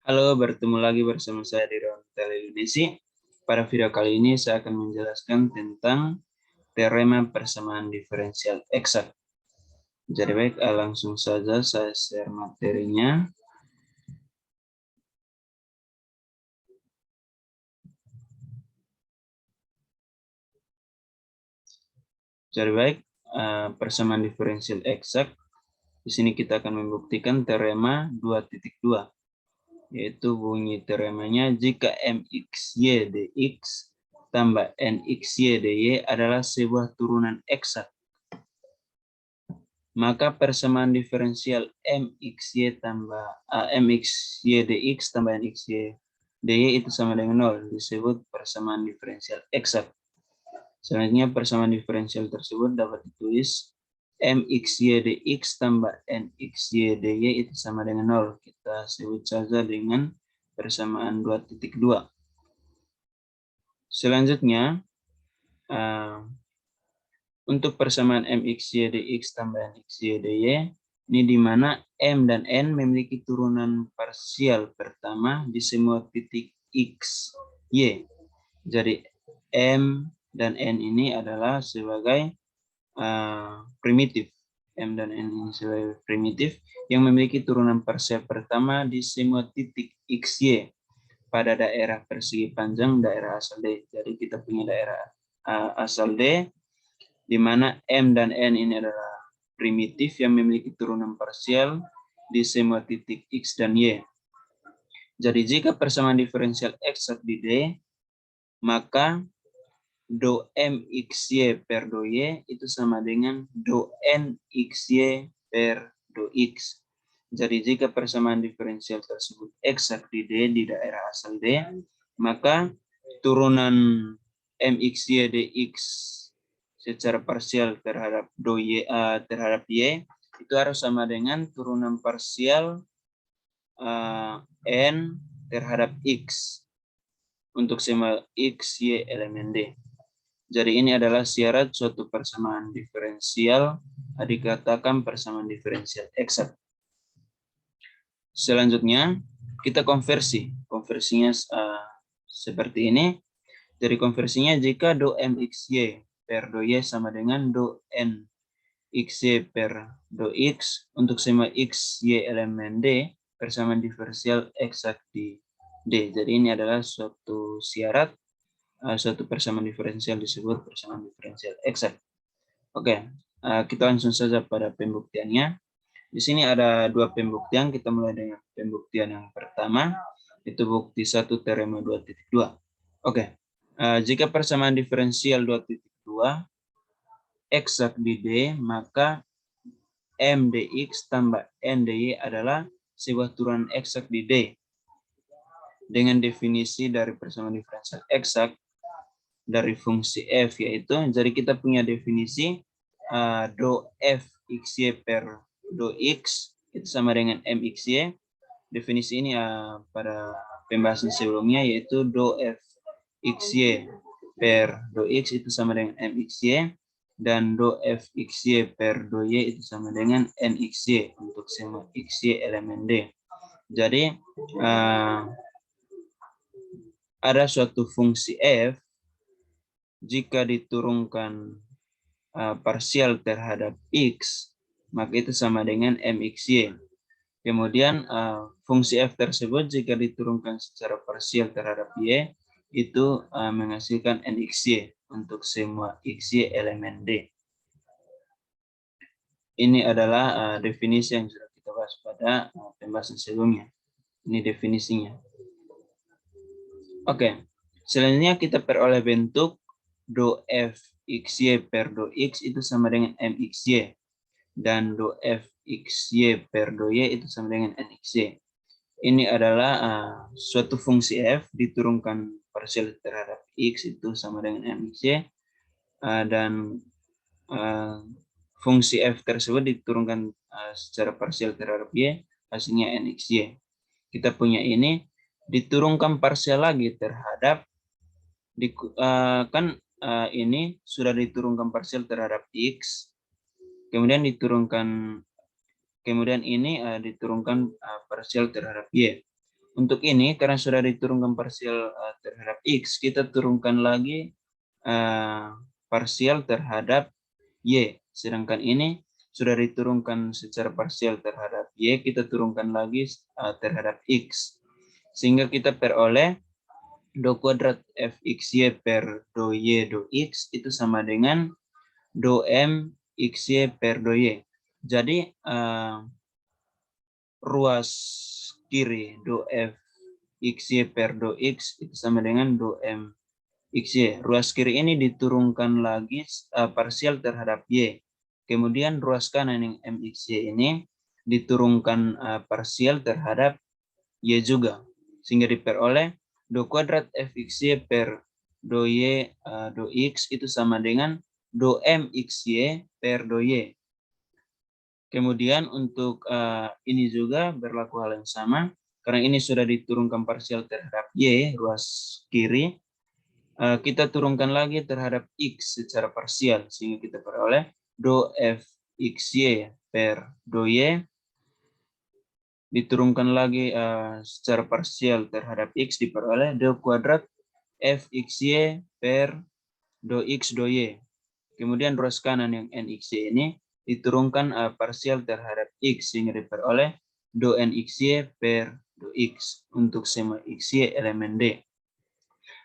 Halo, bertemu lagi bersama saya di Ruang Televisi. Pada video kali ini saya akan menjelaskan tentang teorema persamaan diferensial eksak. Jadi baik, langsung saja saya share materinya. Jadi baik, persamaan diferensial eksak. Di sini kita akan membuktikan teorema 2.2, yaitu bunyi teoremanya jika mxy dx tambah nxy dy adalah sebuah turunan eksak, maka persamaan diferensial mxy dx tambah nxy dy itu sama dengan 0, disebut persamaan diferensial eksak. Selanjutnya persamaan diferensial tersebut dapat ditulis mxy dx tambah nxy dy itu sama dengan 0. Kita sebut saja dengan persamaan 2.2. Selanjutnya untuk persamaan mxy dx tambah nxy dy, ini di mana m dan n memiliki turunan parsial pertama di semua titik x, y. Jadi m dan n ini adalah sebagai primitif. M dan n ini sebagai primitif yang memiliki turunan parsial pertama di semua titik x, y pada daerah persegi panjang daerah asal D. Jadi kita punya daerah asal D, di mana M dan N ini adalah primitif yang memiliki turunan parsial di semua titik X dan Y. Jadi jika persamaan diferensial eksak di D, maka do M XY per do Y itu sama dengan do N XY per do X. Jadi jika persamaan diferensial tersebut eksak di D, di daerah asal D, maka turunan MXY dx secara parsial terhadap do y terhadap y itu harus sama dengan turunan parsial n terhadap x untuk semua x, y elemen D. Jadi ini adalah syarat suatu persamaan diferensial dikatakan persamaan diferensial eksak. Selanjutnya kita konversi. Konversinya seperti ini. Jadi konversinya jika do mxy per do y sama dengan do n xy per do x untuk semua x, y elemen D, persamaan diferensial eksak di D. Jadi ini adalah suatu syarat, suatu persamaan diferensial disebut persamaan diferensial eksak. Oke, kita langsung saja pada pembuktiannya. Di sini ada dua pembuktian. Kita mulai dengan pembuktian yang pertama, itu bukti 1 teorema 2.2. Oke. Jika persamaan diferensial 2.2 eksak di D, maka M dx tambah N dy adalah sebuah turunan eksak di D. Dengan definisi dari persamaan diferensial eksak dari fungsi f, yaitu, jadi kita punya definisi do f xy per do x itu sama dengan mxy. Definisi ini pada pembahasan sebelumnya, yaitu do f xy per do x itu sama dengan mxy, dan do f xy per do y itu sama dengan nxy untuk semua xy elemen D. Jadi ada suatu fungsi f jika diturunkan parsial terhadap x, maka itu sama dengan mxy. Kemudian fungsi f tersebut jika diturunkan secara parsial terhadap y, itu menghasilkan nxy untuk semua xy elemen D. Ini adalah definisi yang sudah kita bahas pada pembahasan sebelumnya. Ini definisinya. Oke, selanjutnya kita peroleh bentuk do f xy per do x itu sama dengan mxy, dan do f xy per do y itu sama dengan nxy. Ini adalah suatu fungsi f diturunkan parsial terhadap x itu sama dengan mxy, dan fungsi f tersebut diturunkan secara parsial terhadap y, hasilnya nxy. Kita punya ini diturunkan parsial lagi terhadap ini sudah diturunkan parsial terhadap x, kemudian diturunkan, kemudian ini diturunkan parsial terhadap y. Untuk ini, karena sudah diturunkan parsial terhadap X, kita turunkan lagi parsial terhadap Y. Sedangkan ini sudah diturunkan secara parsial terhadap Y, kita turunkan lagi terhadap X. Sehingga kita peroleh do kuadrat fxy per do y do x itu sama dengan do m xy per do y. Jadi ruas kiri do f xy per do x itu sama dengan do m xy. Ruas kiri ini diturunkan lagi parsial terhadap y. Kemudian ruas kanan yang mxy ini diturunkan parsial terhadap y juga. Sehingga diperoleh do kuadrat fxy per do y do x itu sama dengan do mxy per do y. Kemudian untuk ini juga berlaku hal yang sama. Karena ini sudah diturunkan parsial terhadap y, ruas kiri. Kita turunkan lagi terhadap x secara parsial. Sehingga kita peroleh do fxy per do y. Diturunkan lagi secara parsial terhadap x diperoleh do kuadrat fxy per do x do y. Kemudian ruas kanan yang nxy ini diturunkan parsial terhadap x sehingga diperoleh do nxy per do x untuk semua xy elemen D.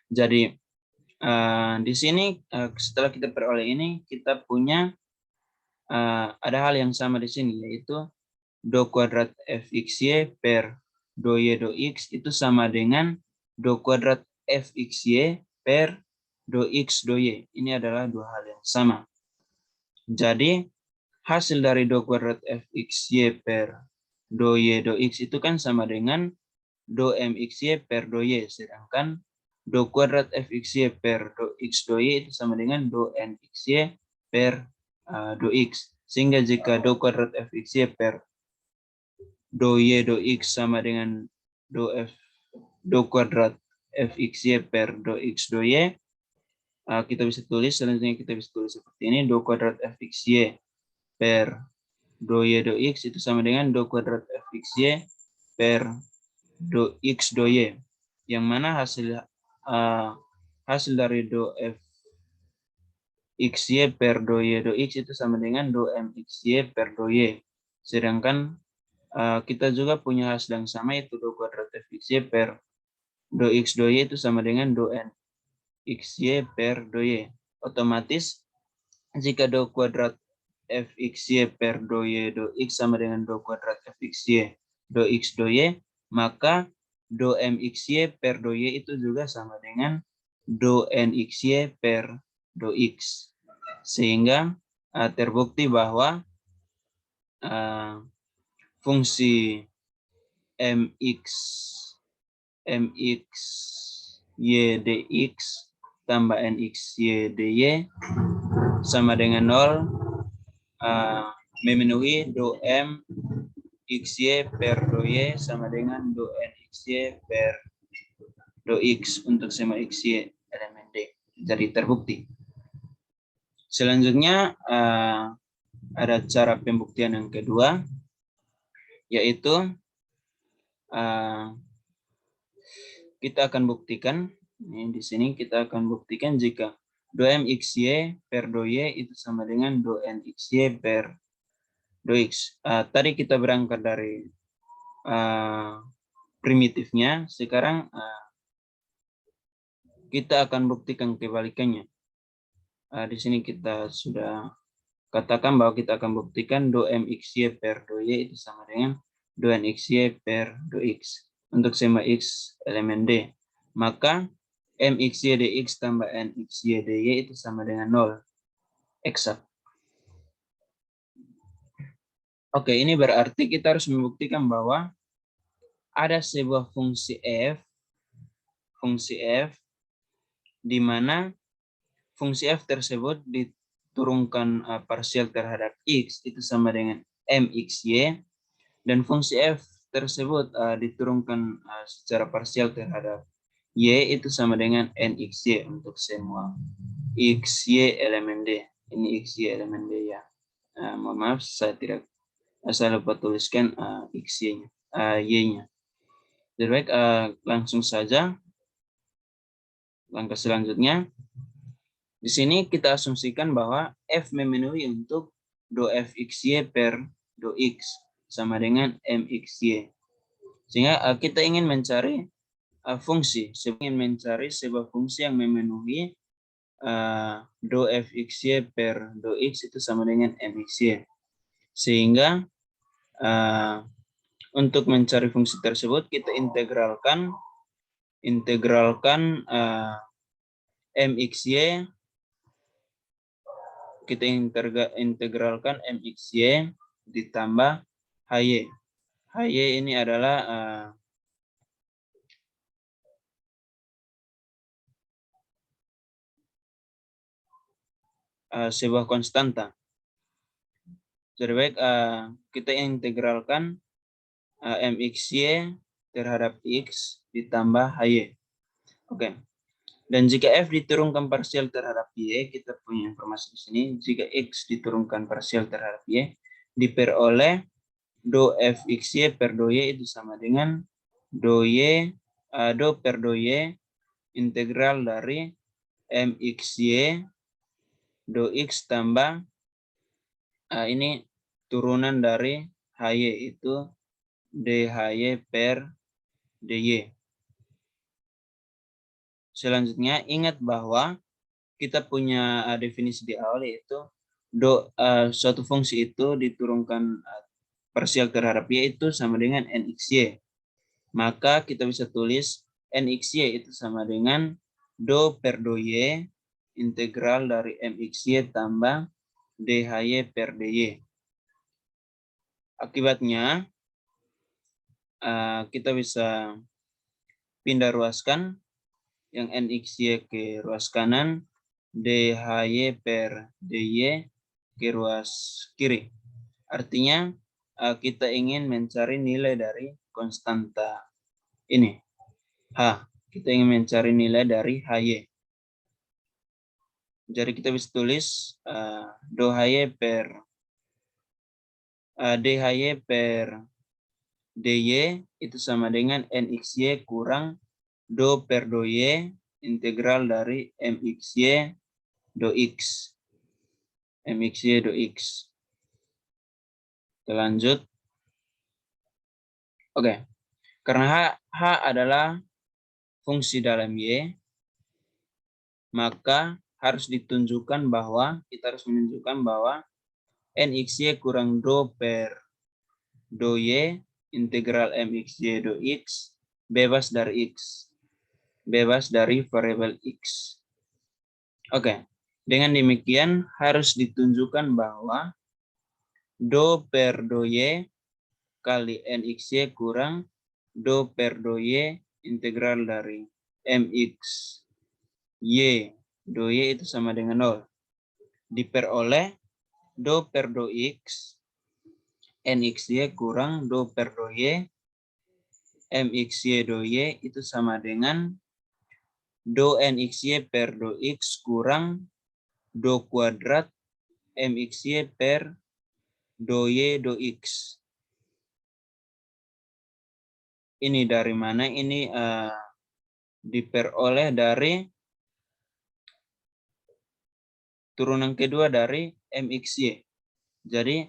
Jadi di sini setelah kita peroleh ini kita punya ada hal yang sama di sini yaitu do kuadrat fxy per do y do x itu sama dengan do kuadrat fxy per do x do y. Ini adalah dua hal yang sama. Jadi hasil dari do kuadrat fxy per do y do x itu kan sama dengan do mxy per do y. Sedangkan do kuadrat fxy per do x do y itu sama dengan do nxy per do x. Sehingga jika do kuadrat fxy per do y do x sama dengan do kuadrat fxy per do x do y, kita bisa tulis selanjutnya kita bisa tulis seperti ini, do kuadrat fxy per do y do x itu sama dengan do kuadrat fxy per do x do y, yang mana hasil dari do fxy per do y do x itu sama dengan do mxy per do y. Sedangkan kita juga punya hasil yang sama yaitu do kuadrat fxy per do x do y itu sama dengan do n xy per do y. Otomatis jika do kuadrat fxy per do y do x sama dengan do kuadrat fxy do x do y, maka do mxy per do y itu juga sama dengan do nxy per do x. Sehingga terbukti bahwa fungsi mx y dx tambah nx y dy sama dengan 0 memenuhi do m xy per do y sama dengan do nxy per do x untuk semua xy elemen D. Jadi terbukti. Selanjutnya ada cara pembuktian yang kedua, yaitu kita akan buktikan di sini kita akan buktikan jika do mxy per do y itu sama dengan do nxy per do x. Tadi kita berangkat dari primitifnya, sekarang kita akan buktikan kebalikannya. Di sini kita sudah katakan bahwa kita akan buktikan do mxy per do y itu sama dengan do nxy per do x untuk semua x elemen D. Maka mxy dx tambah nxy dy itu sama dengan 0. Eksak. Oke, ini berarti kita harus membuktikan bahwa ada sebuah fungsi f di mana fungsi f tersebut diturunkan parsial terhadap x itu sama dengan mxy, dan fungsi f tersebut diturunkan secara parsial terhadap y itu sama dengan nxy untuk semua xy elemen D. Ini xy elemen D ya. Mohon maaf saya lupa tuliskan xy-nya, y-nya. Jadi baik, langsung saja langkah selanjutnya. Di sini kita asumsikan bahwa F memenuhi untuk do Fxy per do X sama dengan Mxy. Sehingga kita ingin mencari fungsi, ingin mencari sebuah fungsi yang memenuhi do Fxy per do X itu sama dengan Mxy. Sehingga untuk mencari fungsi tersebut kita integralkan Mxy, kita integralkan Mxy ditambah Hy. Hy ini adalah sebuah konstanta. Jadi baik, kita integralkan Mxy terhadap X ditambah Hy. Oke. Dan jika F diturunkan parsial terhadap Y, kita punya informasi di sini. Jika X diturunkan parsial terhadap Y, diperoleh do Fxy per do Y itu sama dengan do per do Y integral dari Mxy do X tambah ini turunan dari Hy itu dy per dy. Selanjutnya, ingat bahwa kita punya definisi di awal, yaitu suatu fungsi itu diturunkan parsial terhadap Y itu sama dengan Nxy. Maka kita bisa tulis Nxy itu sama dengan do per do Y integral dari Mxy tambah dy per dy. Akibatnya, kita bisa pindah ruaskan yang Nxy ke ruas kanan, dy per dy ke ruas kiri. Artinya kita ingin mencari nilai dari konstanta ini, H. Kita ingin mencari nilai dari Hy. Jadi kita bisa tulis do Hy per dy per dy itu sama dengan Nxy kurang do per do Y integral dari Mxy do X. Mxy do X. Kita lanjut. Oke. Karena H adalah fungsi dalam Y, maka harus ditunjukkan bahwa, kita harus menunjukkan bahwa Nxy kurang do per do Y integral Mxy do X bebas dari X. Bebas dari variabel X. Oke. Dengan demikian harus ditunjukkan bahwa do per do Y kali Nxy kurang do per do Y integral dari Mx Y do Y itu sama dengan 0. Diperoleh do per do X Nxy kurang do per do Y Mxy do Y itu sama dengan do Nxy per do X kurang do kuadrat Mxy per do Y do X. Ini dari mana? Ini diperoleh dari turunan kedua dari Mxy. Jadi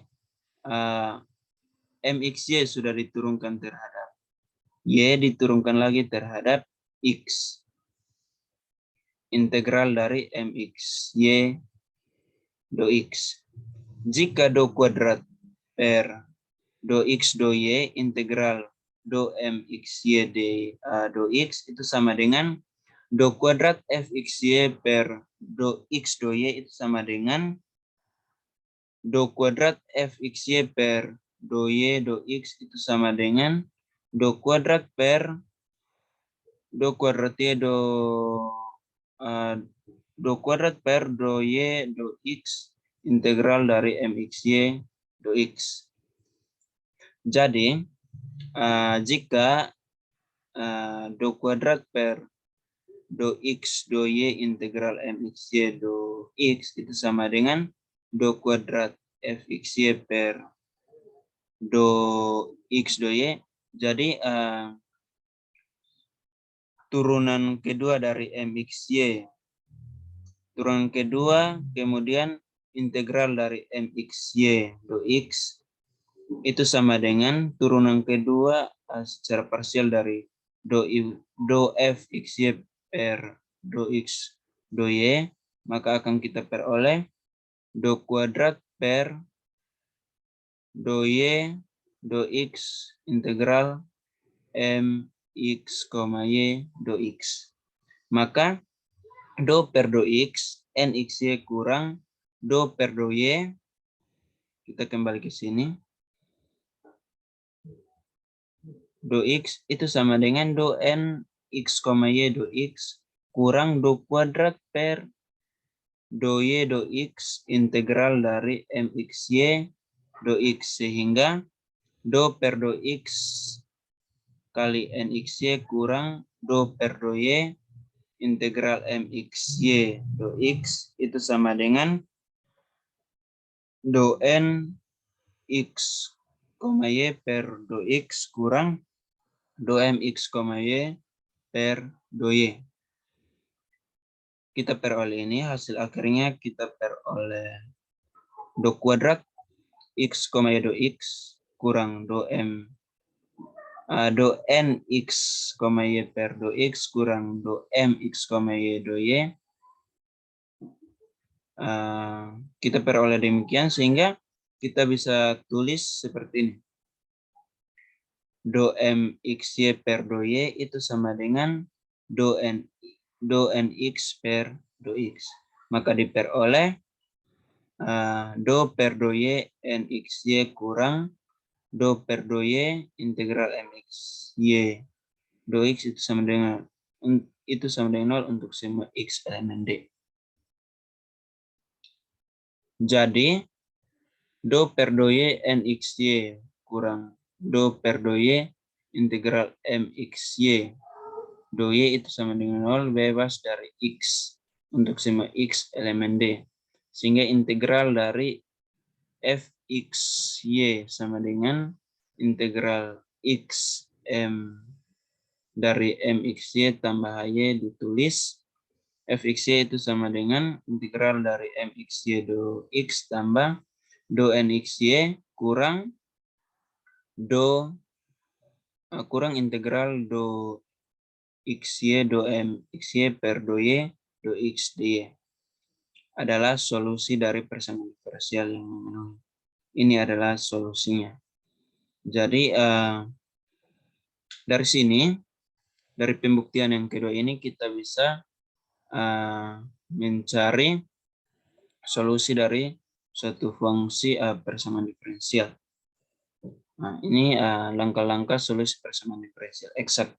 Mxy sudah diturunkan terhadap Y, diturunkan lagi terhadap X. Integral dari Mxy do X. Jika do kuadrat per do X do Y integral do Mxy do X itu sama dengan do kuadrat Fxy per do X do Y itu sama dengan do kuadrat Fxy per do Y do X itu sama dengan do kuadrat per do kuadrat Y do kuadrat per do Y do X integral dari Mxy do X. Jadi, jika do kuadrat per do X do Y integral Mxy do X itu sama dengan do kuadrat Fxy per do X do Y. Jadi, turunan kedua dari MXY. Turunan kedua, kemudian integral dari MXY do X itu sama dengan turunan kedua secara parsial dari do F XY per do X do Y, maka akan kita peroleh do kuadrat per do Y do X integral MX, Y do X. Maka do per do X, NXY kurang do per do Y. Kita kembali ke sini. Do X itu sama dengan do NX, Y do X kurang do kuadrat per do Y do X integral dari MXY do X. Sehingga do per do X kali NXY kurang do per do Y integral MXY do X itu sama dengan do N X, Y per do X kurang do MX, Y per do Y. Kita peroleh ini, hasil akhirnya kita peroleh do kuadrat X, Y do X kurang do NX, Y per do X kurang do MX, Y do Y. Kita peroleh demikian sehingga kita bisa tulis seperti ini. Do MXY per do Y itu sama dengan do NX per do X. Maka diperoleh do per do Y NXY kurang do per do Y integral MXY do X itu sama dengan 0 untuk semua X elemen D. Jadi do per do Y NXY kurang do per do Y integral MXY do Y itu sama dengan 0 bebas dari X untuk semua X elemen D. Sehingga integral dari Fxy sama dengan integral X M dari MXY tambah HY ditulis Fxy itu sama dengan integral dari MXY do X tambah do NXY kurang integral do XY do MXY per do Y do X dy adalah solusi dari persamaan diferensial yang memenuhi. Ini adalah solusinya. Jadi dari sini, dari pembuktian yang kedua ini kita bisa mencari solusi dari suatu fungsi persamaan diferensial. Nah, ini langkah-langkah solusi persamaan diferensial eksak.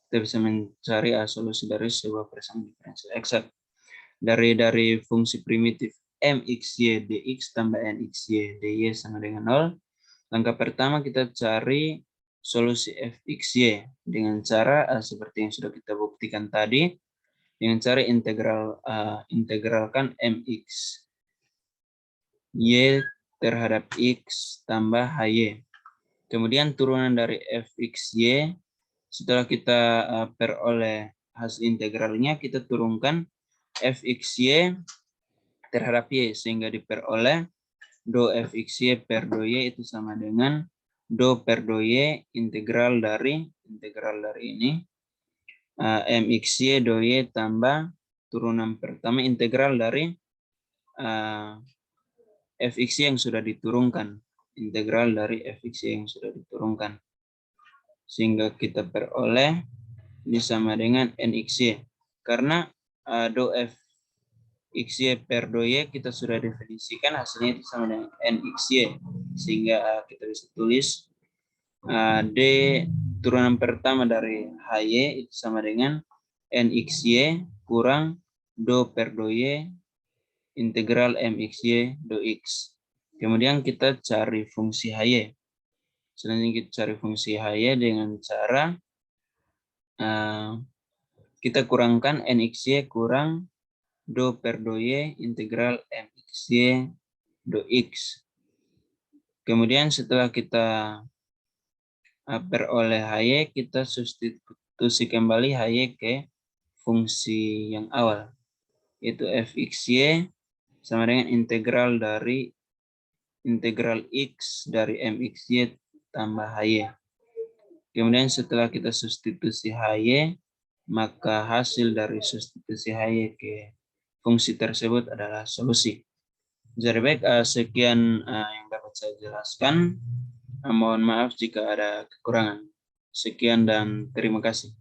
Kita bisa mencari solusi dari sebuah persamaan diferensial eksak dari fungsi primitif MXY dx tambah NXY dy sama dengan 0. Langkah pertama kita cari solusi Fxy dengan cara seperti yang sudah kita buktikan tadi, dengan cara integralkan Mx y terhadap x tambah hy. Kemudian turunan dari Fxy setelah kita peroleh hasil integralnya, kita turunkan Fxy terhadap y sehingga diperoleh do Fxy per do y itu sama dengan do per do y integral dari ini Mxy do y tambah turunan pertama integral dari Fxy yang sudah diturunkan, integral dari Fxy yang sudah diturunkan, sehingga kita peroleh ini sama dengan NXY karena do Xy per do Y kita sudah definisikan, hasilnya itu sama dengan NXY, sehingga kita bisa tulis D turunan pertama dari HY itu sama dengan NXY kurang do per do Y integral MXY do X. Kemudian kita cari fungsi HY. Selanjutnya kita cari fungsi HY dengan cara kita kurangkan NXY kurang do per do Y integral MXY do X. Kemudian setelah kita peroleh HY, kita substitusi kembali HY ke fungsi yang awal, yaitu fxy sama dengan integral X dari mxy tambah HY. Kemudian setelah kita substitusi HY, maka hasil dari substitusi HY ke fungsi tersebut adalah solusi. Jadi baik, sekian yang dapat saya jelaskan. Mohon maaf jika ada kekurangan. Sekian dan terima kasih.